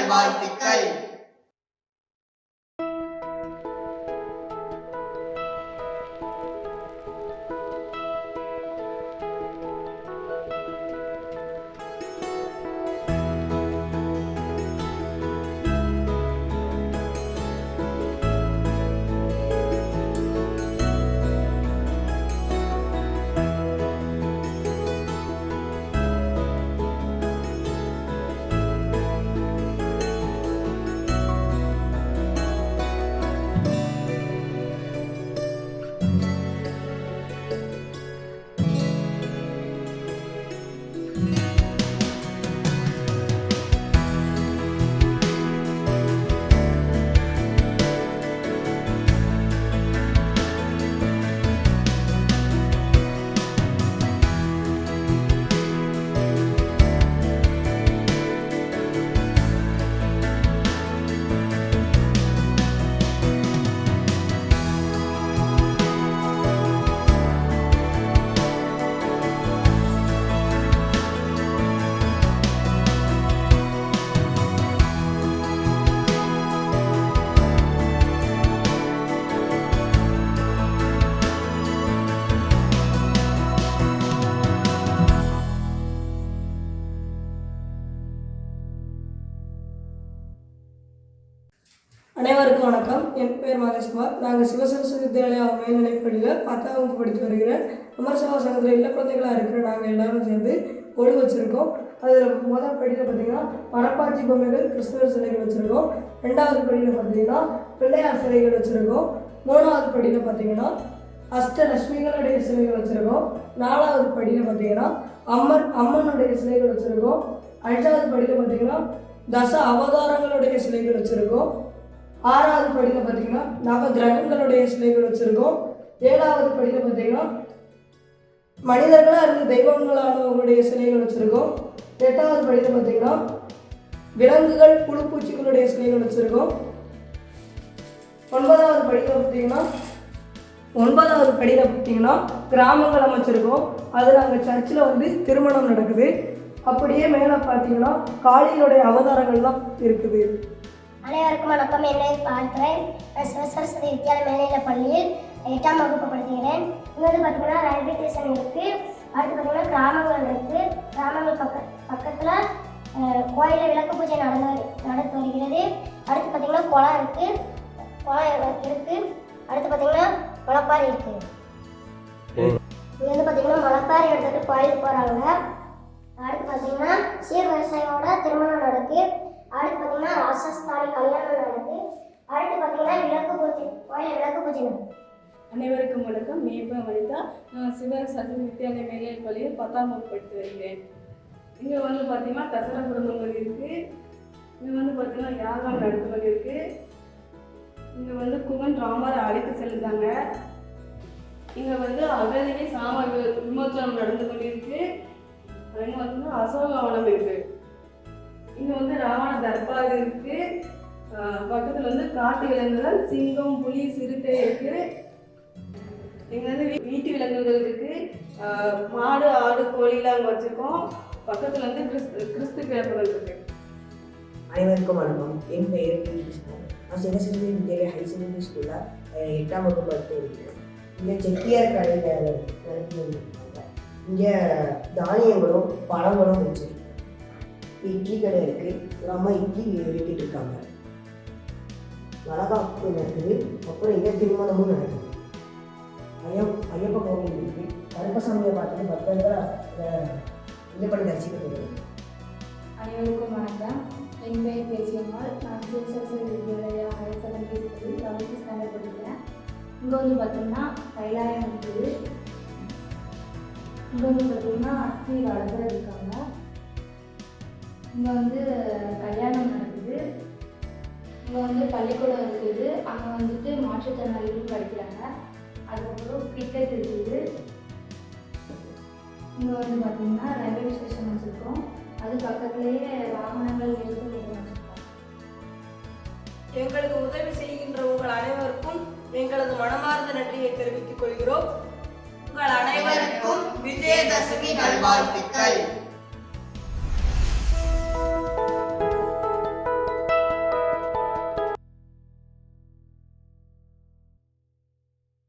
நல்வாழ்த்துக்கள். அனைவருக்கும் வணக்கம். என் பேர் மகேஷ்குமார். நாங்கள் சிவசரஸ்வதி வித்யாலயா மேல்நிலைப்பள்ளியில் 10ஆம் வகுப்பு படித்து வருகிறேன். அமர்சவா சங்கத்தில் இல்ல குழந்தைகளாக இருக்கிற நாங்கள் எல்லாரும் சேர்ந்து ஒழு வச்சுருக்கோம். அதில் முதல் படியில் பார்த்திங்கன்னா மரப்பாச்சி பொம்மைகள், கிறிஸ்துவர் சிலைகள் வச்சுருக்கோம். 2வது படியில் பார்த்திங்கன்னா பிள்ளையார் சிலைகள் வச்சுருக்கோம். 3வது படியில் பார்த்திங்கன்னா அஷ்டலட்சுமிகளுடைய சிலைகள் வச்சுருக்கோம். 4வது படியில் பார்த்திங்கன்னா அம்மனுடைய சிலைகள் வச்சுருக்கோம். 5வது படியில் பார்த்திங்கன்னா தச அவதாரங்களுடைய சிலைகள் வச்சுருக்கோம். 6வது படியில் பார்த்தீங்கன்னா நவ கிரகங்களுடைய சிலைகள் வச்சுருக்கோம். 7வது படியில் பார்த்தீங்கன்னா மனிதர்களாக இருந்து தெய்வங்களானவங்களுடைய சிலைகள் வச்சுருக்கோம். 8வது படியில் பார்த்தீங்கன்னா விலங்குகள், புழுப்பூச்சிகளுடைய சிலைகள் வச்சுருக்கோம். 9வது படியில் பார்த்தீங்கன்னா கிராமங்கள் அமைச்சிருக்கோம். அதில் அங்கே சர்ச்சில் வந்து திருமணம் நடக்குது. அப்படியே மேலே பார்த்தீங்கன்னா காளியினுடைய அவதாரங்கள்லாம் இருக்குது. அனைவருக்கும் வணக்கம். என்னை பார்க்கிறேன். நான் சிவசரஸ்வதி வித்யாலயா மேல்நிலைப் பள்ளியில் 8ஆம் வகுப்பு படிக்கிறேன். இங்கே வந்து பார்த்தீங்கன்னா ரயில்வே ஸ்டேஷன் இருக்குது. அடுத்து பார்த்தீங்கன்னா கிராமங்கள் இருக்குது. கிராமங்கள் பக்கத்தில் கோயிலில் விளக்கு பூஜை நடந்து வருகிறது. அடுத்து பார்த்தீங்கன்னா குளம் இருக்குது. அடுத்து பார்த்தீங்கன்னா முளைப்பாரி இருக்குது. இங்கே வந்து பார்த்தீங்கன்னா முளைப்பாரி எடுத்துகிட்டு கோயிலுக்கு போகிறாங்க. அடுத்து பார்த்தீங்கன்னா சீர் விவசாயியோட திருமணம் நடக்குது. அடுத்து பார்த்தீங்கன்னா ராசஸ்தானி கல்யாணம் நடக்குது. அடுத்து பார்த்தீங்கன்னா விளக்கு பூஜை நடக்குது. அனைவருக்கும் வணக்கம். மேபா வனிதா. நான் சிவசரஸ்வதி வித்யாலயா மேல்நிலைப் பள்ளியில் 10ஆம் வகுப்பு படித்து வருகிறேன். இங்கே வந்து பார்த்தீங்கன்னா தசரா குடும்பங்கள் இருக்குது. இங்கே வந்து பார்த்தீங்கன்னா யாகம் நடந்து கொண்டு இருக்குது. இங்கே வந்து குகன் ராமரை அழைத்து செல்லுதாங்க. இங்கே வந்து அகதினி சாம விமோச்சனம் நடந்து கொண்டிருக்கு. இங்கே பார்த்தீங்கன்னா அசோகவனம் இருக்குது. இங்கே வந்து ராவண தர்பார் இருக்குது. பக்கத்தில் வந்து காட்டு விலங்குகள் சிங்கம், புலி, சிறுத்தை இருக்குது. இங்கே வந்து வீட்டு விலங்குகள் இருக்குது. மாடு, ஆடு, கோழிலாம் அங்கே வச்சுருக்கோம். பக்கத்தில் வந்து கிறிஸ்து கிழப்புகள் இருக்குது. அனைவருக்கும் வணக்கம். என் பெயர் கிருஷ்ணன். நான் சிவசரஸ்வதி வித்யாலயா ஹை செகண்டரி ஸ்கூலில் 8ஆம் வகுப்பு படித்து இருக்கிறேன். இங்கே செட்டியார் கடையில் நடத்தி வந்துருக்காங்க. இங்கே தானியங்களும் பழங்களும் வச்சு இட்லி கடை இருக்குது. ஒரு அம்மா இட்லி வெட்டிட்டு இருக்காங்க. வளகாப்பு நடக்குது. அப்புறம் இங்கே திருமணமும் நடக்குது. ஐயப்ப கோவில் இருக்குது. கருப்பசாமியை பார்த்துட்டு பக்தர்கள் இந்த பண்ணி தரிசிக்க. அனைவருக்கும் வணக்கம். என் பெயர் பேசியம்மாள். நான் சிவசரஸ்வதி வித்யாலயா ஹையர் செகண்டரி ஸ்கூலில் 11th ஸ்டாண்டர்ட் படிக்கிறேன். இங்கே வந்து பார்த்தீங்கன்னா கைலாயம் இருக்குது. இங்கே வந்து பார்த்தீங்கன்னா அத்தி வளர்ந்து இருக்காங்க. இங்கே வந்து கல்யாணம் நடக்குது. இங்கே வந்து பள்ளிக்கூடம் இருக்குது. அங்கே வந்துட்டு மாற்றுத்திறனாளிகளும் படிக்கிறாங்க. அதுக்கப்புறம் கிரிக்கெட் இருக்குது. இங்கே வந்து பார்த்திங்கன்னா ரயில்வே ஸ்டேஷன் வச்சுருக்கோம். அது பக்கத்துலேயே வாகனங்கள் நிறுத்தும் இடம் வச்சுருக்கோம். எங்களுக்கு உதவி செய்கின்ற உங்கள் அனைவருக்கும் எங்களது மனமார்ந்த நன்றியை தெரிவித்துக் கொள்கிறோம். உங்கள் அனைவருக்கும் விஜயதசமி நல்வாழ்த்துக்கள்.